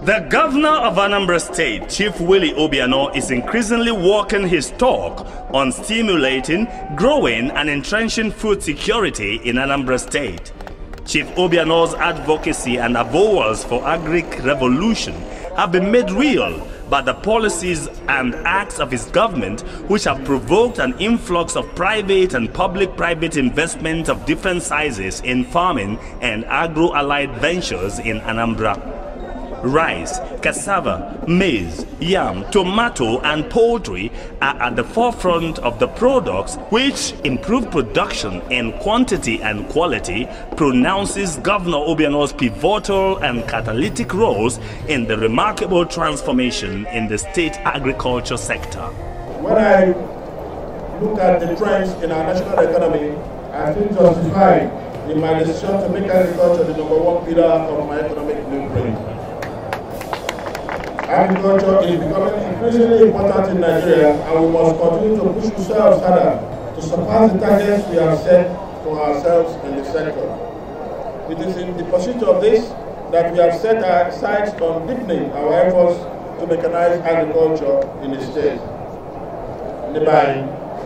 The Governor of Anambra State, Chief Willie Obiano, is increasingly walking his talk on stimulating, growing and entrenching food security in Anambra State. Chief Obiano's advocacy and avowals for agri-revolution have been made real by the policies and acts of his government, which have provoked an influx of private and public-private investment of different sizes in farming and agro-allied ventures in Anambra. Rice, cassava, maize, yam, tomato and poultry are at the forefront of the products which improve production in quantity and quality, pronounces Governor Obiano's pivotal and catalytic roles in the remarkable transformation in the state agriculture sector. When I look at the trends in our national economy, I feel justified in my decision to make agriculture the #1 pillar of my economic blueprint. Agriculture is becoming increasingly important in Nigeria, and we must continue to push ourselves harder to surpass the targets we have set for ourselves in the sector. It is in the pursuit of this that we have set our sights on deepening our efforts to mechanize agriculture in the state.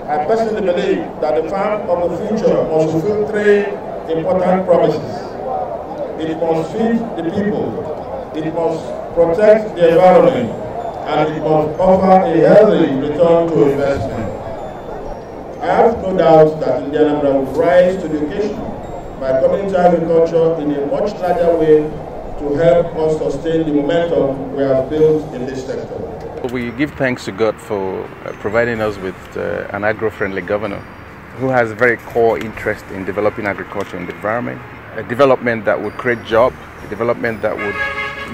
I personally believe that the farm of the future must fulfill 3 important promises. It must feed the people, it must protect the environment, and it must offer a healthy return to investment. I have no doubt that Anambra will rise to the occasion by coming into agriculture in a much larger way to help us sustain the momentum we have built in this sector. We give thanks to God for providing us with an agro-friendly governor who has a very core interest in developing agriculture in the environment, a development that would create jobs, a development that would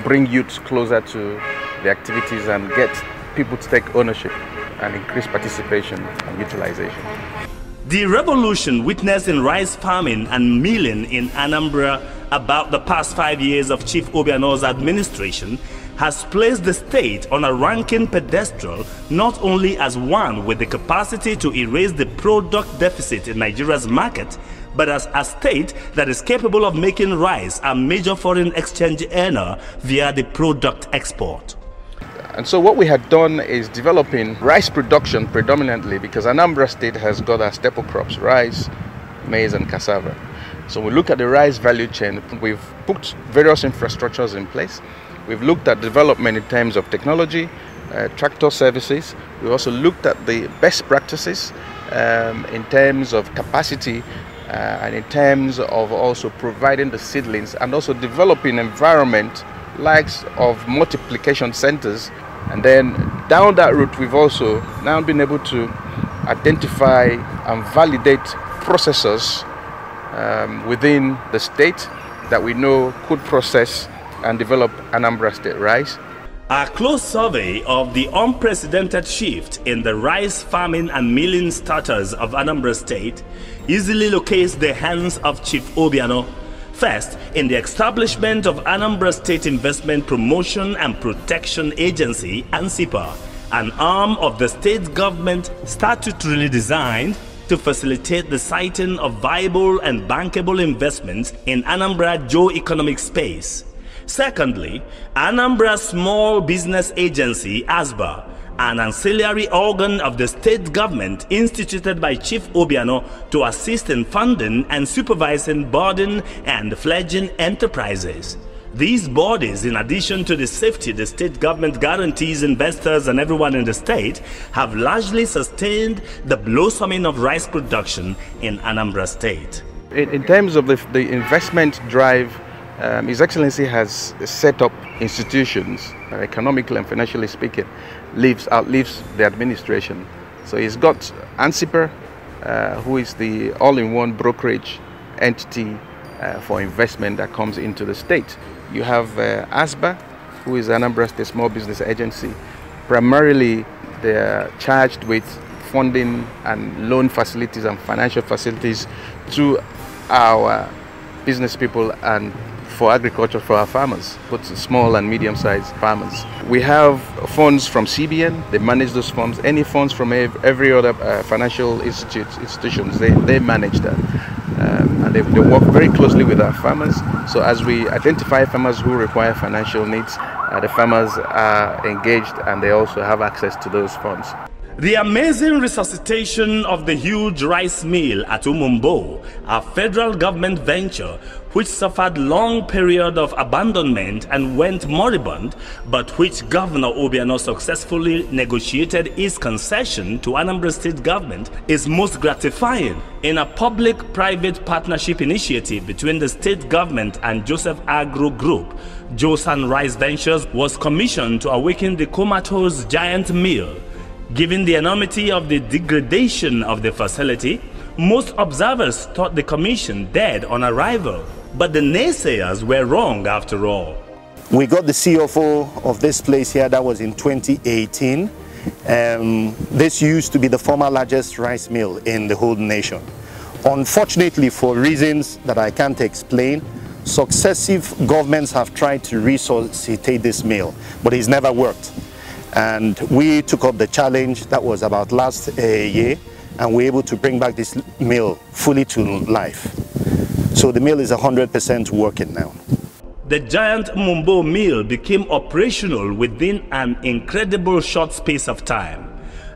bring youths closer to the activities and get people to take ownership and increase participation and utilization. The revolution witnessed in rice farming and milling in Anambra about the past 5 years of Chief Obiano's administration has placed the state on a ranking pedestal, not only as one with the capacity to erase the product deficit in Nigeria's market, but as a state that is capable of making rice a major foreign exchange earner via the product export. And so what we had done is developing rice production predominantly, because Anambra State has got our staple crops, rice, maize and cassava. So we look at the rice value chain. We've put various infrastructures in place. We've looked at development in terms of technology, tractor services. We also looked at the best practices in terms of capacity and in terms of also providing the seedlings and also developing environment likes of multiplication centers. And then down that route, we've also now been able to identify and validate processors within the state that we know could process and develop Anambra State rice. A close survey of the unprecedented shift in the rice farming and milling status of Anambra State easily locates the hands of Chief Obiano. First, in the establishment of Anambra State Investment Promotion and Protection Agency, ANSIPA, an arm of the state government statutorily designed to facilitate the siting of viable and bankable investments in Anambra geo-economic space. Secondly, Anambra Small Business Agency, ASBA, an ancillary organ of the state government instituted by Chief Obiano to assist in funding and supervising budding and fledgling enterprises. These bodies, in addition to the safety the state government guarantees investors and everyone in the state, have largely sustained the blossoming of rice production in Anambra State. In terms of the investment drive, His Excellency has set up institutions, economically and financially speaking, outlives the administration. So he's got ANSIPA, who is the all-in-one brokerage entity for investment that comes into the state. You have ASBA, who is Anambra State Small Business Agency. Primarily, they are charged with funding and loan facilities and financial facilities to our business people and for agriculture for our farmers, both small and medium-sized farmers. We have funds from CBN, they manage those funds. Any funds from every other financial institutions, they manage that. And they work very closely with our farmers. So as we identify farmers who require financial needs, the farmers are engaged and they also have access to those funds. The amazing resuscitation of the huge rice mill at Umumbo, a federal government venture which suffered long period of abandonment and went moribund, but which Governor Obiano successfully negotiated his concession to Anambra State government, is most gratifying. In a public-private partnership initiative between the state government and Joseph Agro Group, Josan Rice Ventures was commissioned to awaken the comatose giant mill. Given the enormity of the degradation of the facility, most observers thought the commission dead on arrival. But the naysayers were wrong after all. We got the CFO of this place here, that was in 2018. This used to be the former largest rice mill in the whole nation. Unfortunately, for reasons that I can't explain, successive governments have tried to resuscitate this mill, but it's never worked. And we took up the challenge. That was about last year, and we were able to bring back this mill fully to life. So the mill is 100% working now. The giant Mumbo mill became operational within an incredible short space of time.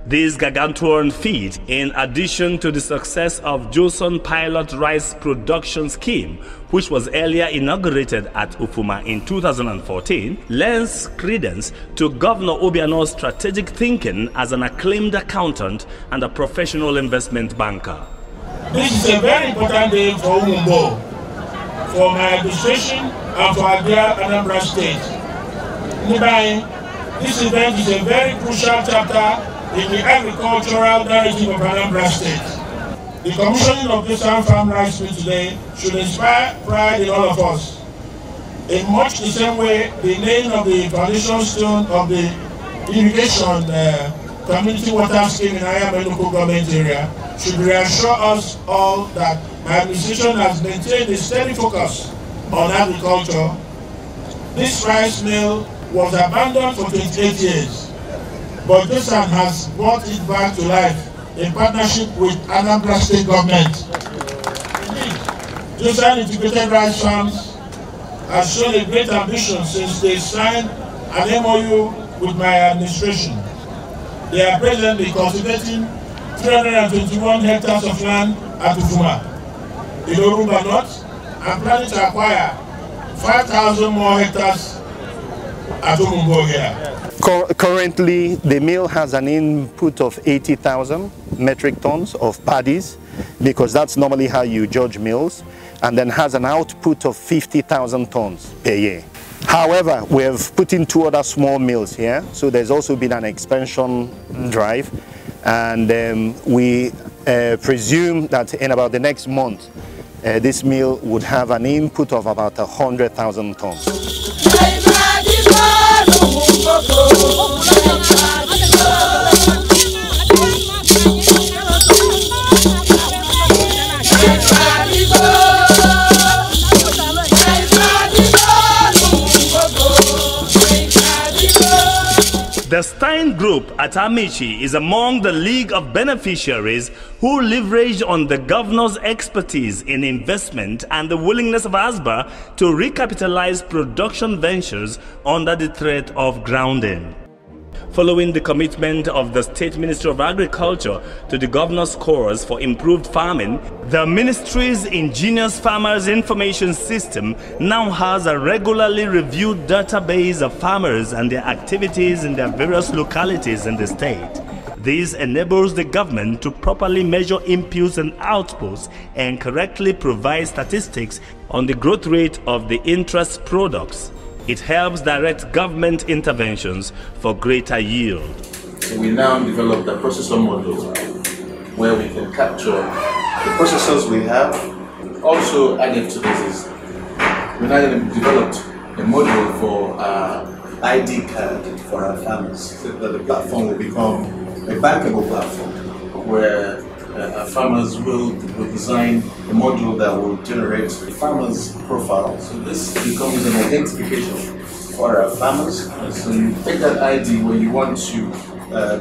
This gargantuan feat, in addition to the success of Joson Pilot Rice Production Scheme, which was earlier inaugurated at Ufuma in 2014, lends credence to Governor Obiano's strategic thinking as an acclaimed accountant and a professional investment banker. This is a very important day for Umumbo, for my administration and for Adia Anambra State. This event is a very crucial chapter in the agricultural narrative of Anambra State. The commissioning of this farm rice mill today should inspire pride in all of us. In much the same way, the laying of the foundation stone of the irrigation community water scheme in Ayama local government area should reassure us all that my administration has maintained a steady focus on agriculture. This rice mill was abandoned for 28 years, but Josan has brought it back to life in partnership with Anambra State government. Josan Integrated Rice Farms has shown a great ambition since they signed an MOU with my administration. They are presently cultivating 321 hectares of land at Ufuma, in Orumba North, and planning to acquire 5,000 more hectares at Umumbo here. Currently, the mill has an input of 80,000 metric tons of paddies, because that's normally how you judge mills, and then has an output of 50,000 tons per year. However, we have put in 2 other small mills here, so there's also been an expansion drive, and we presume that in about the next month, this mill would have an input of about 100,000 tons. The Stein Group at Amici is among the League of Beneficiaries who leveraged on the governor's expertise in investment and the willingness of ASBA to recapitalize production ventures under the threat of grounding. Following the commitment of the State Ministry of Agriculture to the governor's cause for improved farming, the ministry's ingenious farmers information system now has a regularly reviewed database of farmers and their activities in their various localities in the state. This enables the government to properly measure inputs and outputs and correctly provide statistics on the growth rate of the interest products. It helps direct government interventions for greater yield. So we now developed a processor model where we can capture the processors we have. Also added to this is we now developed a module for ID card for our farmers, so that the platform will become a bankable platform where our farmers will design a module that will generate the farmer's profile. So this becomes an identification for our farmers. And so you take that ID when you want to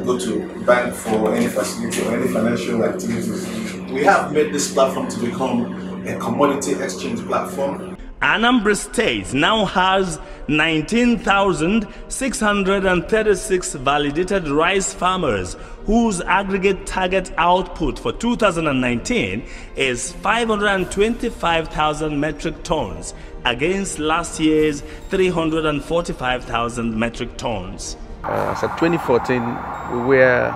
go to bank for any facility or any financial activities. We have made this platform to become a commodity exchange platform. Anambra State now has 19,636 validated rice farmers whose aggregate target output for 2019 is 525,000 metric tons against last year's 345,000 metric tons. As of 2014, we were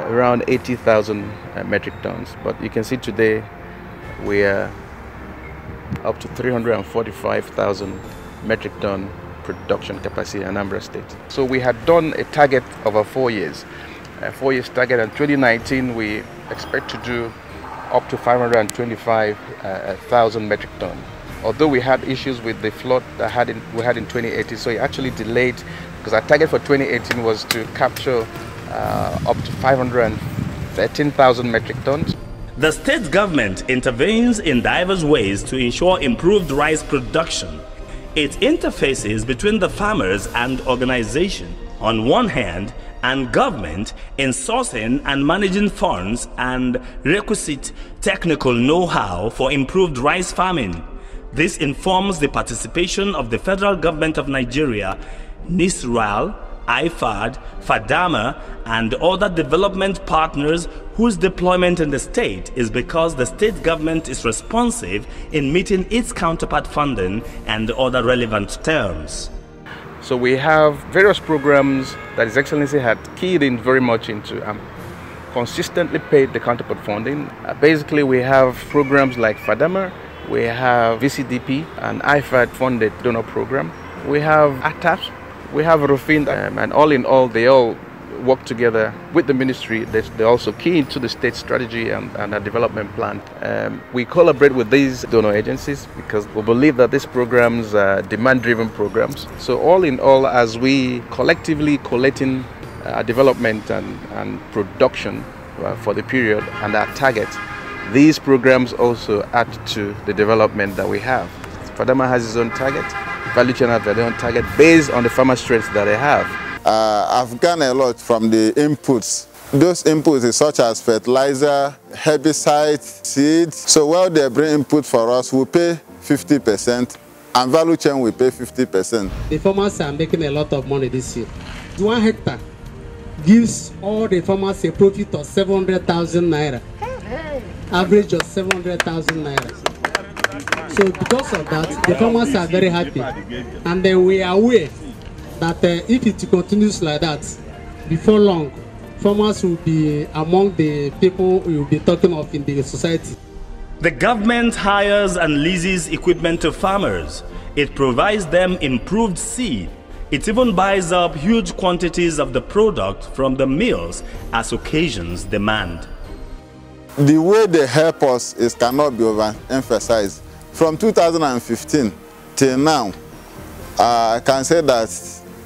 around 80,000 metric tons, but you can see today we are up to 345,000 metric ton production capacity in Anambra State. So we had done a target over 4 years, a 4 years target. In 2019, we expect to do up to 525,000 metric ton. Although we had issues with the flood that we had in 2018, so it actually delayed, because our target for 2018 was to capture up to 513,000 metric tons. The state government intervenes in diverse ways to ensure improved rice production. It interfaces between the farmers and organization on one hand, and government in sourcing and managing funds and requisite technical know-how for improved rice farming. This informs the participation of the federal government of Nigeria, NISRAL, IFAD, FADAMA, and other development partners whose deployment in the state is because the state government is responsive in meeting its counterpart funding and other relevant terms. So we have various programs that His Excellency had keyed in very much into consistently paid the counterpart funding. Basically, we have programs like FADAMA, we have VCDP and IFAD funded donor program, we have ATAPS, we have Rufin, and all in all, they all work together with the ministry. They're also key into the state strategy and our development plan. We collaborate with these donor agencies because we believe that these programs are demand-driven programs. So all in all, as we collectively collating development and production for the period and our target, these programs also add to the development that we have. FADAMA has its own target. Value chain have their own target based on the farmer strengths that they have. I've gained a lot from the inputs. Those inputs is such as fertilizer, herbicide, seeds. So while they bring input for us, we pay 50%, and value chain we pay 50%. The farmers are making a lot of money this year. 1 hectare gives all the farmers a profit of 700,000 naira. Average of 700,000 naira. So because of that, the farmers are very happy. And then we are aware that if it continues like that, before long, farmers will be among the people we will be talking of in the society. The government hires and leases equipment to farmers. It provides them improved seed. It even buys up huge quantities of the product from the mills as occasions demand. The way they help us cannot be overemphasized. From 2015 till now, I can say that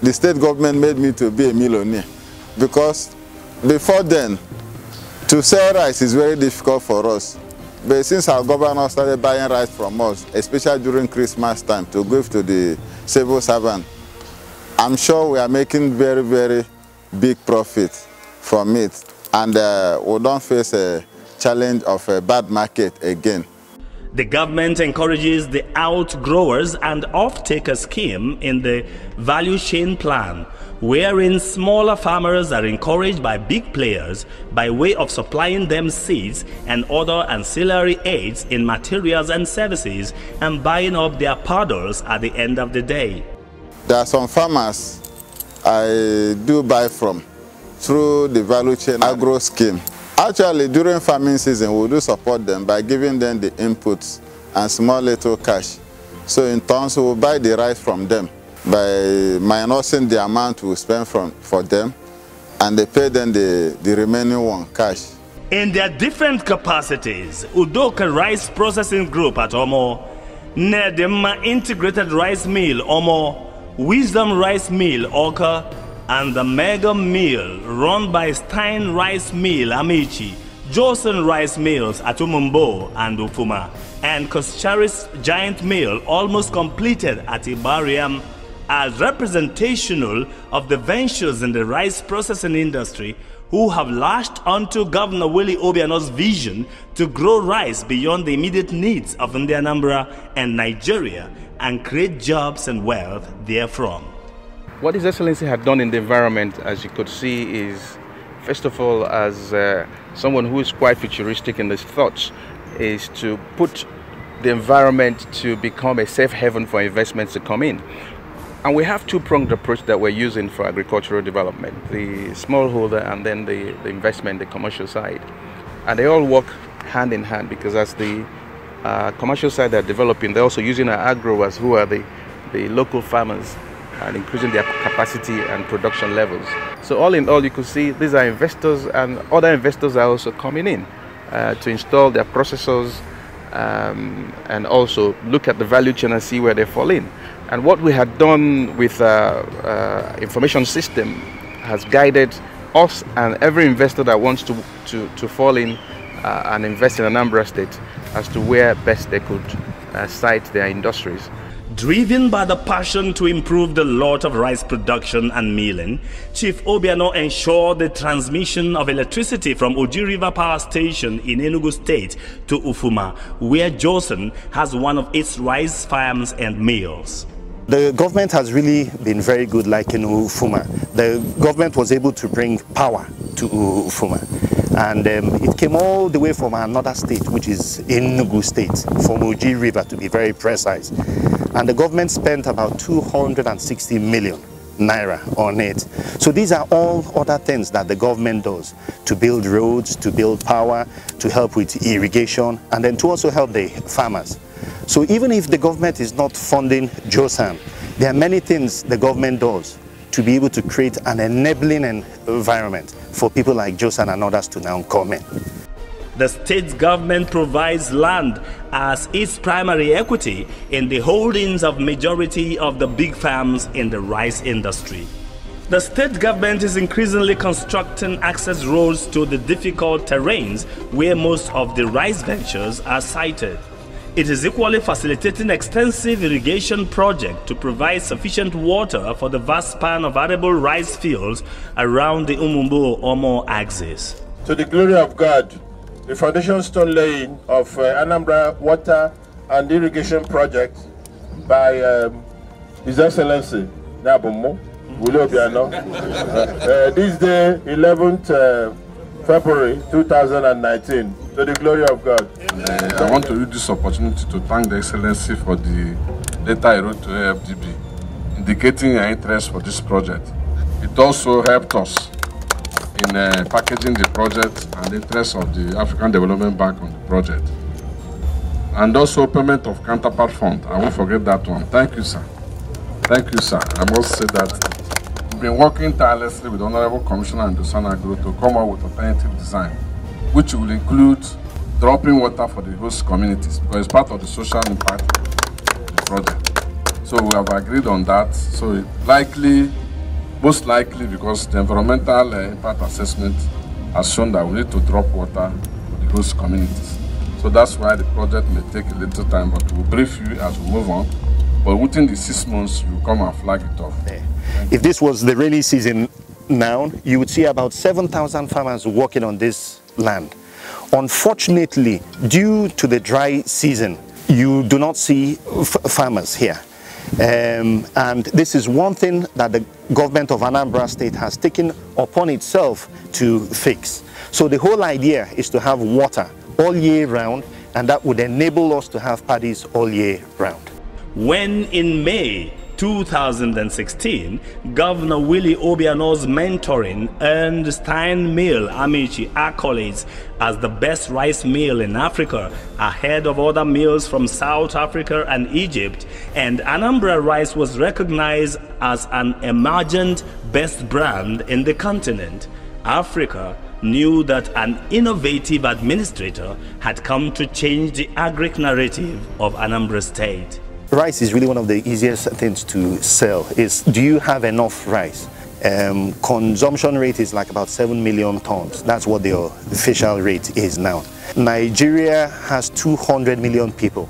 the state government made me to be a millionaire, because before then, to sell rice is very difficult for us. But since our governor started buying rice from us, especially during Christmas time, to give to the civil servant, I'm sure we are making very, very big profit from it, and we don't face a challenge of a bad market again. The government encourages the outgrowers and off-taker scheme in the value chain plan, wherein smaller farmers are encouraged by big players by way of supplying them seeds and other ancillary aids in materials and services and buying up their puddles at the end of the day. There are some farmers I do buy from through the value chain agro scheme. Actually, during farming season, we do support them by giving them the inputs and small little cash. So in turn, we will buy the rice from them by minusing the amount we spend for them, and they pay them the remaining one cash. In their different capacities, Udoka Rice Processing Group at Omo, Nedema Integrated Rice Mill Omo, Wisdom Rice Mill Oka, and the Mega Mill run by Stein Rice Mill Amici, Johnson Rice Mills at Umumbo and Ufuma, and Koscharis Giant Mill almost completed at Ibariam as representational of the ventures in the rice processing industry who have latched onto Governor Willie Obiano's vision to grow rice beyond the immediate needs of the Anambra and Nigeria and create jobs and wealth therefrom. What His Excellency had done in the environment, as you could see, is, first of all, as someone who is quite futuristic in his thoughts, is to put the environment to become a safe haven for investments to come in. And we have two-pronged approach that we're using for agricultural development, the smallholder and then the investment, the commercial side. And they all work hand in hand, because as the commercial side are developing, they're also using our agro-growers, who are the local farmers, and increasing their capacity and production levels. So all in all, you could see these are investors, and other investors are also coming in to install their processors and also look at the value chain and see where they fall in. And what we had done with information system has guided us and every investor that wants to fall in and invest in Anambra State as to where best they could site their industries. Driven by the passion to improve the lot of rice production and milling, Chief Obiano ensured the transmission of electricity from Oji River Power Station in Enugu State to Ufuma, where Johnson has one of its rice farms and mills. The government has really been very good, like in Ufuma. The government was able to bring power to Ufuma. And it came all the way from another state, which is Enugu State, from Oji River to be very precise. And the government spent about 260 million naira on it. So these are all other things that the government does to build roads, to build power, to help with irrigation, and then to also help the farmers. So even if the government is not funding JOSAN, there are many things the government does to be able to create an enabling environment for people like JOSAN and others to now come in. The state government provides land as its primary equity in the holdings of majority of the big farms in the rice industry. The state government is increasingly constructing access roads to the difficult terrains where most of the rice ventures are sited. It is equally facilitating extensive irrigation projects to provide sufficient water for the vast span of arable rice fields around the Umumbu-Omo axis. To the glory of God, the foundation stone laying of Anambra Water and Irrigation Project by His Excellency Nabomo Willie Obiano. This day, 11th February 2019, to the glory of God. I want to use this opportunity to thank the Excellency for the letter I wrote to AFDB, indicating your interest for this project. It also helped us in packaging the project and the interest of the African Development Bank on the project. And also payment of counterpart fund. I won't forget that one. Thank you, sir. Thank you, sir. I must say that we've been working tirelessly with Honorable Commissioner and Dosana Agro to come up with alternative design, which will include dropping water for the host communities, because it's part of the social impact of the project. So we have agreed on that. So likely, most likely, because the environmental impact assessment has shown that we need to drop water for the host communities. So that's why the project may take a little time, but we'll brief you as we move on. But within the 6 months, we'll come and flag it off. If this was the rainy season now, you would see about 7,000 farmers working on this land. Unfortunately, due to the dry season, you do not see farmers here. And this is one thing that the government of Anambra State has taken upon itself to fix. So the whole idea is to have water all year round, and that would enable us to have paddies all year round. When in May 2016, Governor Willie Obiano's mentoring earned Stein Mill Amici accolades as the best rice mill in Africa, ahead of other mills from South Africa and Egypt, and Anambra Rice was recognized as an emergent best brand in the continent. Africa knew that an innovative administrator had come to change the agric narrative of Anambra State. Rice is really one of the easiest things to sell. Is do you have enough rice? Consumption rate is like about 7 million tons. That's what the official rate is now. Nigeria has 200 million people,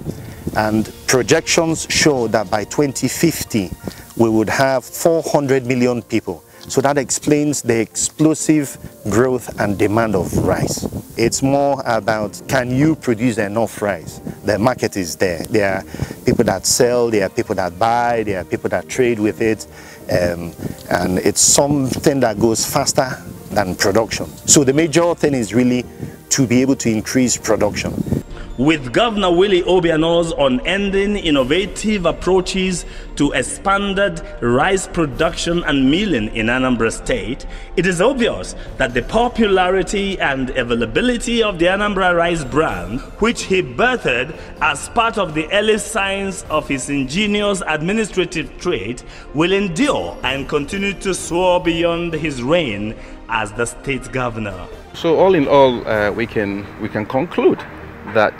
and projections show that by 2050, we would have 400 million people. So that explains the explosive growth and demand of rice. It's more about, can you produce enough rice? The market is there. There are people that sell, there are people that buy, there are people that trade with it. And it's something that goes faster than production. So the major thing is really to be able to increase production. With Governor Willie Obiano's unending innovative approaches to expanded rice production and milling in Anambra State, it is obvious that the popularity and availability of the Anambra rice brand, which he birthed as part of the early signs of his ingenious administrative trait, will endure and continue to soar beyond his reign as the state governor. So all in all, we can conclude that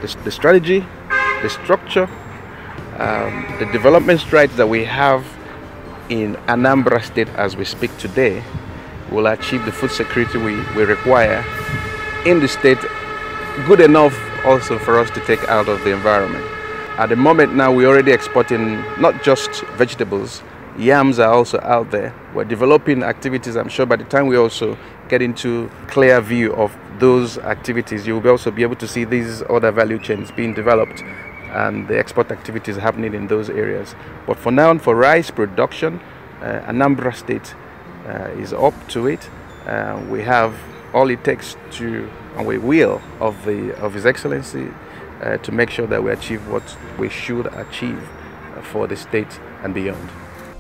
the strategy, the structure, the development strides that we have in Anambra State as we speak today will achieve the food security we require in the state, good enough also for us to take out of the environment. At the moment now, we're already exporting not just vegetables, yams are also out there. We're developing activities. I'm sure by the time we also get into clear view of those activities, you will also be able to see these other value chains being developed and the export activities happening in those areas. But for now, for rice production, Anambra State is up to it. We have all it takes to, and we will, of His Excellency to make sure that we achieve what we should achieve for the state and beyond.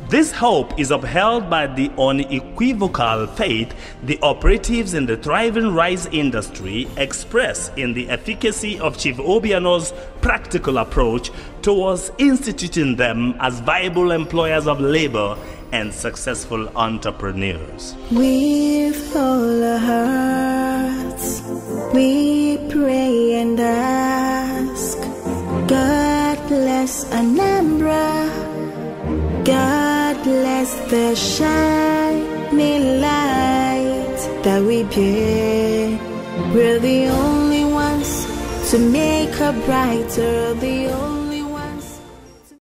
This hope is upheld by the unequivocal faith the operatives in the thriving rice industry express in the efficacy of Chief Obiano's practical approach towards instituting them as viable employers of labor and successful entrepreneurs. With all our hearts, we pray and ask, God bless Anambra. God bless the shining light that we bear. We're the only ones to make her brighter, the only